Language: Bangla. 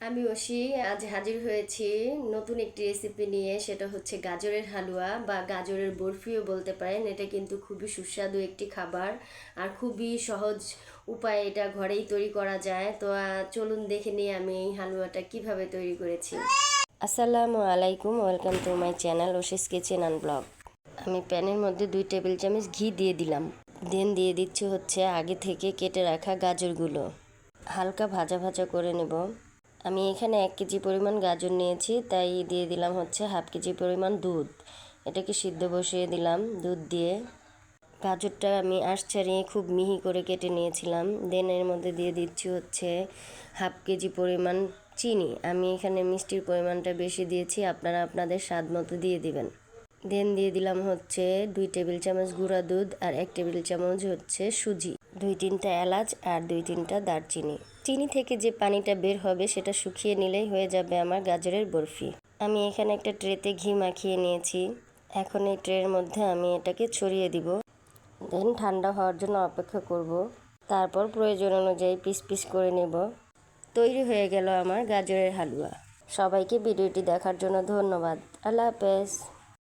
আমি অসি আজ হাজির হয়েছি নতুন একটি রেসিপি নিয়ে। সেটা হচ্ছে গাজরের হালুয়া বা গাজরের বরফিও বলতে পারেন। এটা কিন্তু খুবই সুস্বাদু একটি খাবার আর খুবই সহজ উপায়ে এটা ঘরেই তৈরি করা যায়। তো চলুন দেখে নিই আমি এই হালুয়াটা কিভাবে তৈরি করেছি। আসসালামু আলাইকুম, welcome to my channel Oshi's kitchen and blog. আমি প্যানের মধ্যে 2 টেবিল চামচ ঘি দিয়ে দিলাম। দেন দিয়ে দিচ্ছি হচ্ছে আগে থেকে কেটে রাখা গাজরগুলো। হালকা ভাজা ভাজা করে নেব। আমি এখানে 1 কেজি পরিমাণ গাজর নিয়েছি, তাই দিয়ে দিলাম হচ্ছে হাফ কেজি পরিমাণ দুধ। এটাকে সিদ্ধ বসিয়ে দিলাম দুধ দিয়ে। গাজরটা আমি আঁশ ছাড়িয়ে খুব মিহি করে কেটে নিয়েছিলাম। দেন এর মধ্যে দিয়ে দিচ্ছি হচ্ছে হাফ কেজি পরিমাণ চিনি। আমি এখানে মিষ্টির পরিমাণটা বেশি দিয়েছি, আপনারা আপনাদের স্বাদ মতো দিয়ে দিবেন। দেন দিয়ে দিলাম হচ্ছে 2 টেবিল চামচ গুঁড়া দুধ আর 1 টেবিল চামচ হচ্ছে সুজি, 2-3টা এলাচ আর 2-3টা দারচিনি। চিনি থেকে যে পানিটা বের হবে সেটা শুকিয়ে নিলেই হয়ে যাবে আমার গাজরের বরফি। আমি এখানে একটা ট্রেতে ঘি মাখিয়ে নিয়েছি। এখন এই ট্রের মধ্যে আমি এটাকে ছড়িয়ে দিব। দেন ঠান্ডা হওয়ার জন্য অপেক্ষা করব। তারপর প্রয়োজন অনুযায়ী পিস পিস করে নেব। তৈরি হয়ে গেল আমার গাজরের হালুয়া। সবাইকে ভিডিওটি দেখার জন্য ধন্যবাদ। আল্লাহ হাফেজ।